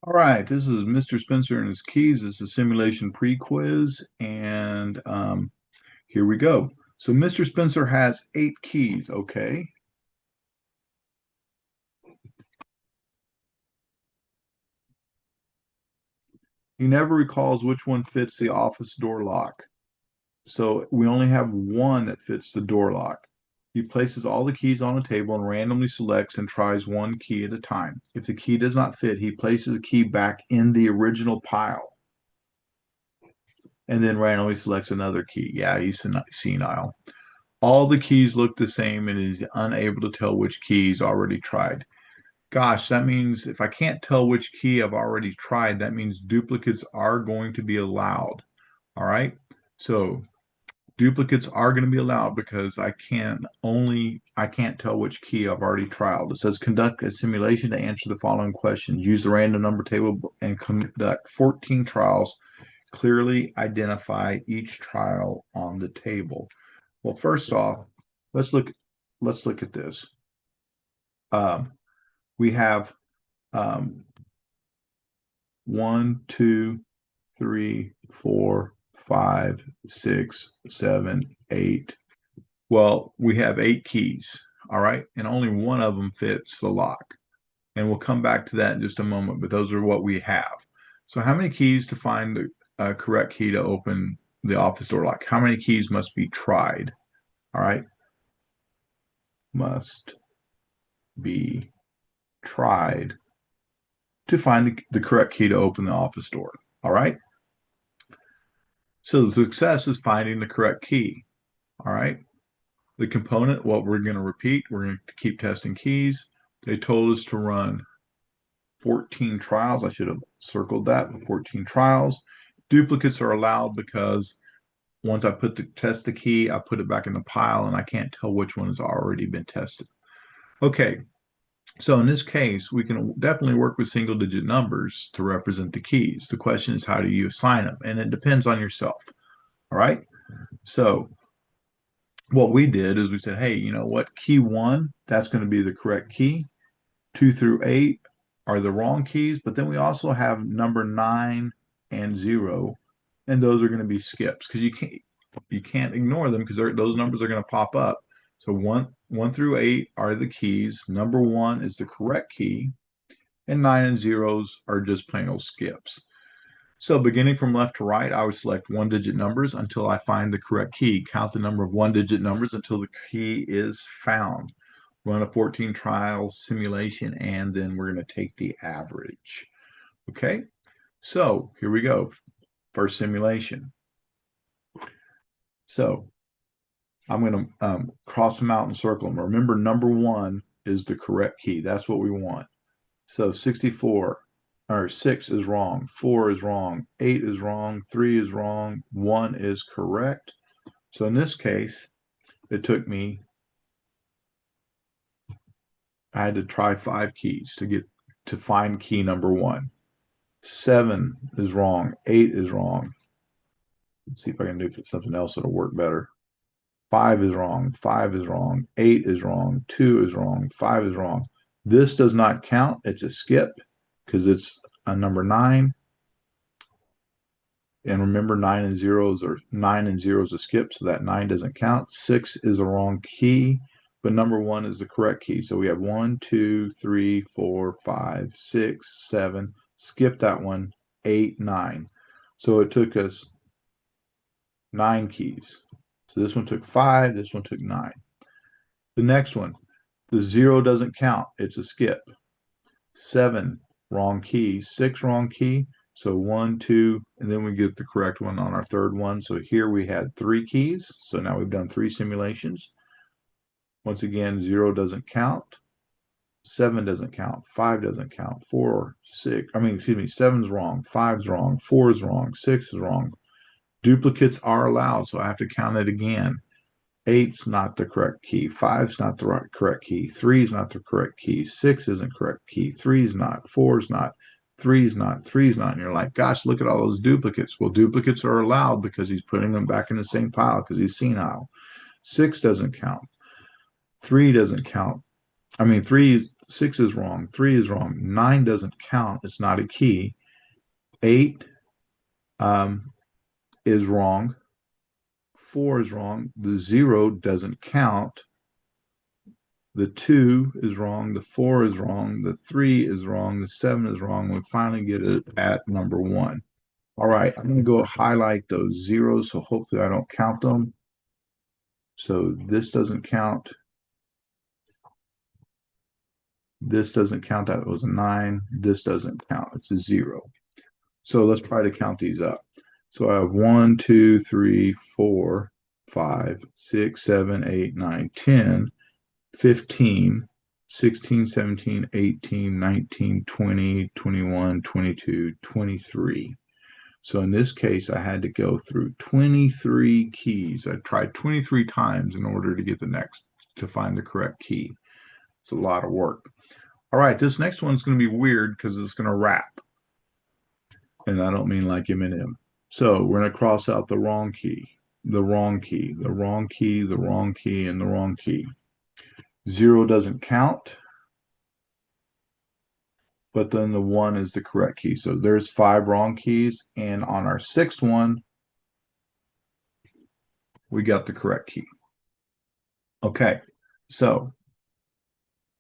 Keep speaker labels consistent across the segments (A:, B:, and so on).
A: All right, this is Mr. Spencer and his keys. This is simulation pre-quiz, and here we go. So Mr. Spencer has 8 keys, okay? He never recalls which one fits the office door lock. So we only have one that fits the door lock. He places all the keys on a table and randomly selects and tries one key at a time. If the key does not fit, he places the key back in the original pile and then randomly selects another key. Yeah, he's senile. All the keys look the same and is unable to tell which key he's already tried. Gosh, that means if I can't tell which key I've already tried, that means duplicates are going to be allowed. All right. So duplicates are going to be allowed because I can't tell which key I've already trialed. It says conduct a simulation to answer the following questions. Use the random number table and conduct 14 trials. Clearly identify each trial on the table. Well, first off, let's look let's look at this. Um, we have um, 1, 2, 3, 4, 5, 6, 7, 8. Well, we have 8 keys, all right, and only one of them fits the lock. And we'll come back to that in just a moment, but those are what we have. So, how many keys to find the correct key to open the office door lock? How many keys must be tried? All right, must be tried to find the correct key to open the office door. All right. So the success is finding the correct key. All right. The component, what we're going to repeat, we're going to keep testing keys. They told us to run 14 trials. I should have circled that, 14 trials. Duplicates are allowed because once I test the key, I put it back in the pile and I can't tell which one has already been tested. Okay, so in this case, we can definitely work with single digit numbers to represent the keys. The question is, how do you assign them? And it depends on yourself. All right. So what we did is we said, hey, you know what? Key one, that's going to be the correct key. 2 through 8 are the wrong keys, but then we also have number 9 and 0, and those are going to be skips because you can't ignore them because those numbers are going to pop up. So 1 through 8 are the keys. Number 1 is the correct key, and 9 and 0s are just plain old skips. So beginning from left to right, I would select one-digit numbers until I find the correct key. Count the number of one-digit numbers until the key is found. Run a 14 trial simulation, and then we're going to take the average. Okay, so here we go. First simulation. So I'm going to cross them out and circle them. Remember, number 1 is the correct key. That's what we want. So 64 or 6 is wrong, 4 is wrong, 8 is wrong, 3 is wrong, 1 is correct. So in this case, it took me, I had to try 5 keys to find key number 1. 7 is wrong, 8 is wrong. Let's see if I can do something else that'll work better. 5 is wrong, 5 is wrong, 8 is wrong, 2 is wrong, 5 is wrong. This does not count. It's a skip because it's a number 9. And remember, 9 and 0 is a skip, so that 9 doesn't count. 6 is the wrong key, but number 1 is the correct key. So we have 1, 2, 3, 4, 5, 6, 7. Skip that one. 8, 9. So it took us 9 keys. So this one took 5. This one took 9. The next one, the 0 doesn't count. It's a skip. 7, wrong key. 6, wrong key. So 1, 2, and then we get the correct one on our third one. So here we had 3 keys. So now we've done 3 simulations. Once again, 0 doesn't count. 7 doesn't count. 5 doesn't count. 4, 6, 7's wrong. 5's wrong. 4 is wrong. 6 is wrong. Duplicates are allowed, so I have to count it again. 8's not the correct key. 5's not the correct key. 3's not the correct key. 6 isn't correct key. 3's not. 4's not. Three's not. Three's not. And you're like, gosh, look at all those duplicates. Well, duplicates are allowed because he's putting them back in the same pile because he's senile. 6 doesn't count. 3 doesn't count. Three 6 is wrong. 3 is wrong. 9 doesn't count. It's not a key. 8 is wrong. 4 is wrong. The 0 doesn't count. The 2 is wrong. The 4 is wrong. The 3 is wrong. The 7 is wrong. We finally get it at number 1. All right, I'm going to go highlight those zeros, so hopefully I don't count them. So this doesn't count. This doesn't count. That was a 9. This doesn't count. It's a 0. So let's try to count these up. So I have 1, 2, 3, 4, 5, 6, 7, 8, 9, 10, 15, 16, 17, 18, 19, 20, 21, 22, 23. So in this case, I had to go through 23 keys. I tried 23 times in order to get to find the correct key. It's a lot of work. All right, this next one's going to be weird because it's going to rap. And I don't mean like M&M. So we're going to cross out the wrong key, the wrong key, the wrong key, the wrong key, and the wrong key. 0 doesn't count, but then the 1 is the correct key. So there's 5 wrong keys, and on our 6th one, we got the correct key. Okay, so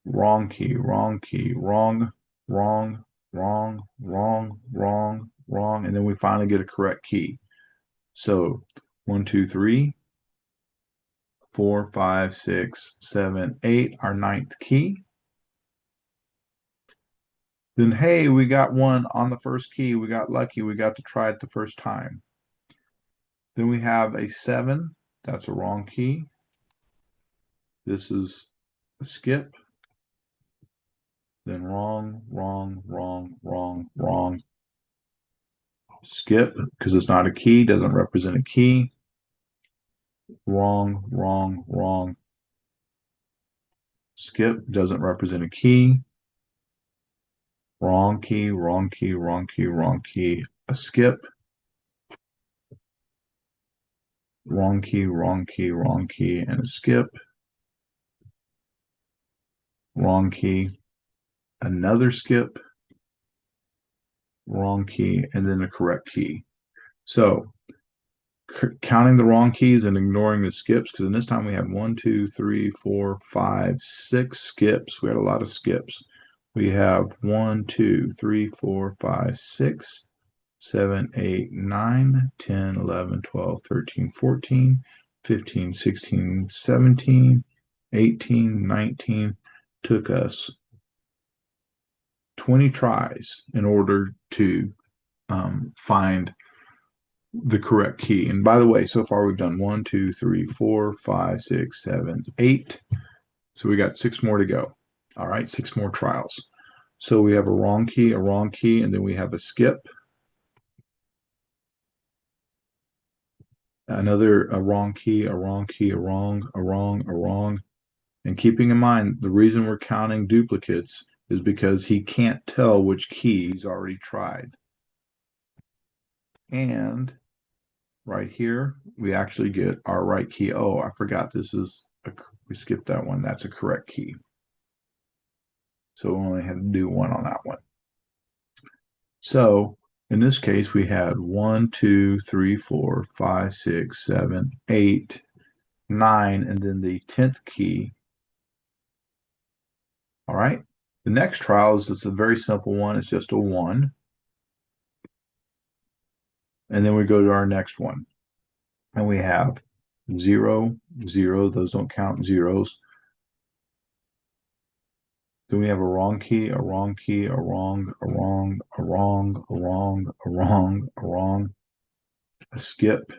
A: wrong key, wrong key, wrong, wrong, wrong, wrong, wrong, wrong, and then we finally get a correct key. So 1, 2, 3, 4, 5, 6, 7, 8, our 9th key. Then, hey, we got one on the first key. We got lucky. We got to try it the first time. Then we have a 7. That's a wrong key. This is a skip. Then wrong, wrong, wrong, wrong, wrong. Skip, because it's not a key, doesn't represent a key. Wrong, wrong, wrong. Skip, doesn't represent a key. Wrong key, wrong key, wrong key, wrong key. A skip. Wrong key, wrong key, wrong key, and a skip. Wrong key. Another skip. Wrong key, and then a correct key. So counting the wrong keys and ignoring the skips, because in this time we had 1, 2, 3, 4, 5, 6 skips. We had a lot of skips. We have 1, 2, 3, 4, 5, 6, 7, 8, 9, 10, 11, 12, 13, 14, 15, 16, 17, 18, 19. Took us 20 tries in order to find the correct key. And by the way, so far we've done 1, 2, 3, 4, 5, 6, 7, 8. So we got 6 more to go. All right, 6 more trials. So we have a wrong key, and then we have a skip. A wrong key, a wrong key, a wrong, a wrong, a wrong. And keeping in mind, the reason we're counting duplicates is because he can't tell which key he's already tried. And right here, we actually get our right key. Oh, I forgot we skipped that one. That's a correct key. So we only had to do 1 on that one. So in this case, we had 1, 2, 3, 4, 5, 6, 7, 8, 9, and then the 10th key. All right. The next trial is a very simple one. It's just a 1. And then we go to our next one. And we have 0, 0. Those don't count zeros. Then we have a wrong key, a wrong key, a wrong, a wrong, a wrong, a wrong, a wrong, a wrong, a skip,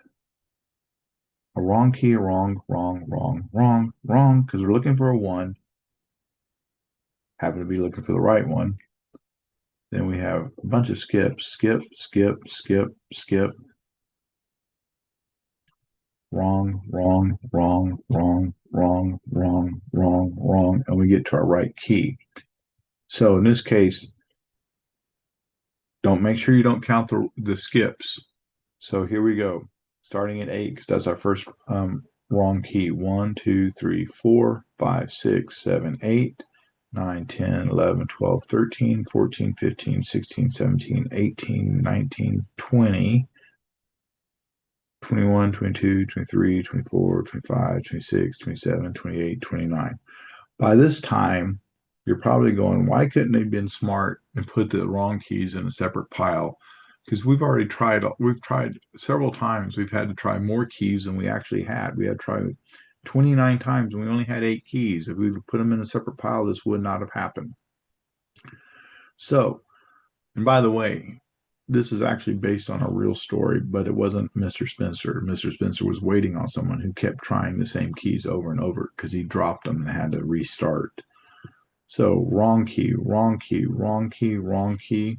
A: a wrong key, a wrong, wrong, wrong, wrong, wrong, because we're looking for a 1. Happen to be looking for the right one. Then we have a bunch of skips, skip, skip, skip, skip. Wrong, wrong, wrong, wrong, wrong, wrong, wrong, wrong, and we get to our right key. So in this case, make sure you don't count the skips. So here we go, starting at 8, because that's our first wrong key. 1, 2, 3, 4, 5, 6, 7, 8. 9, 10, 11, 12, 13, 14, 15, 16, 17, 18, 19, 20, 21, 22, 23, 24, 25, 26, 27, 28, 29. By this time, you're probably going, why couldn't they have been smart and put the wrong keys in a separate pile? Because we've tried several times. We've had to try more keys than we actually had. We had tried 29 times and we only had 8 keys. If we would put them in a separate pile, this would not have happened. So, and by the way, this is actually based on a real story, but it wasn't Mr. Spencer. Mr. Spencer was waiting on someone who kept trying the same keys over and over because he dropped them and had to restart. So wrong key, wrong key, wrong key, wrong key.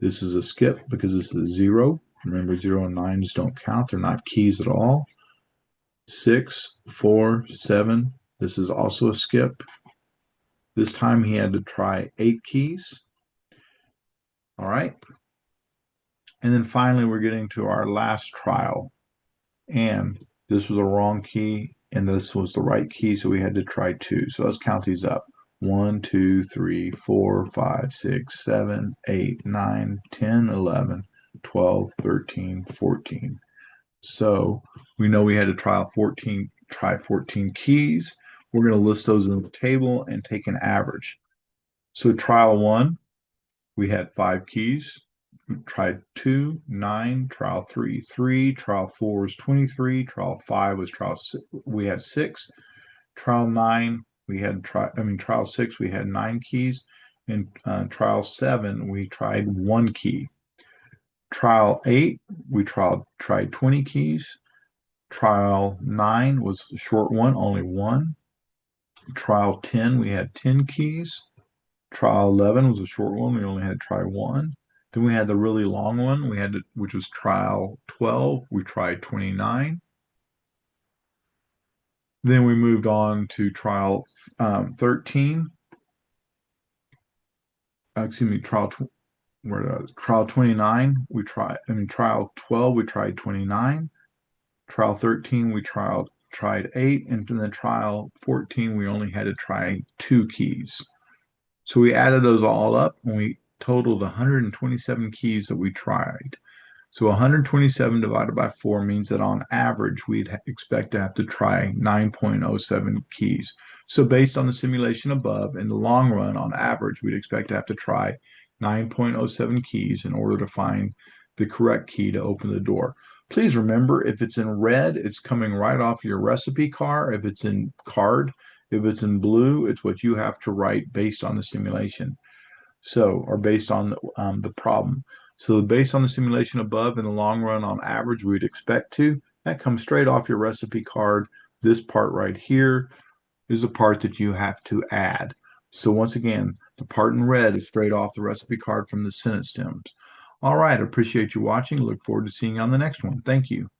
A: This is a skip because this is a 0. Remember, 0 and 9s don't count. They're not keys at all. 6, 4, 7. This is also a skip. This time he had to try 8 keys. All right. And then finally, we're getting to our last trial. And this was a wrong key, and this was the right key, so we had to try 2. So let's count these up. 1, 2, 3, 4, 5, 6, 7, 8, 9, 10, 11, 12, 13, 14. So we know we had to try 14 keys. We're going to list those in the table and take an average. So trial 1, we had 5 keys. Tried 2, 9, trial 3, 3, trial 4 was 23, trial 5 was we had 6, trial 9, trial 6, we had 9 keys, and trial 7, we tried 1 key. Trial 8, we tried 20 keys. Trial 9 was a short one, only 1. Trial 10, we had 10 keys. Trial 11 was a short one, we only had to try 1. Then we had the really long one, which was trial 12. We tried 29. Then we moved on to trial 13. Excuse me, trial 29. Trial 12, we tried 29. Trial 13, we tried 8. And then trial 14, we only had to try 2 keys. So we added those all up and we totaled 127 keys that we tried. So 127 divided by 4 means that on average, we'd expect to have to try 9.07 keys. So based on the simulation above, in the long run, on average, we'd expect to have to try 9.07 keys in order to find the correct key to open the door. Please remember, if it's in red, it's coming right off your recipe card. If it's in card, if it's in blue, it's what you have to write based on the simulation. So, or based on the problem. So based on the simulation above, in the long run, on average, we'd expect to. That comes straight off your recipe card. This part right here is the part that you have to add. So once again, the part in red is straight off the recipe card from the sentence stems. All right, I appreciate you watching. Look forward to seeing you on the next one. Thank you.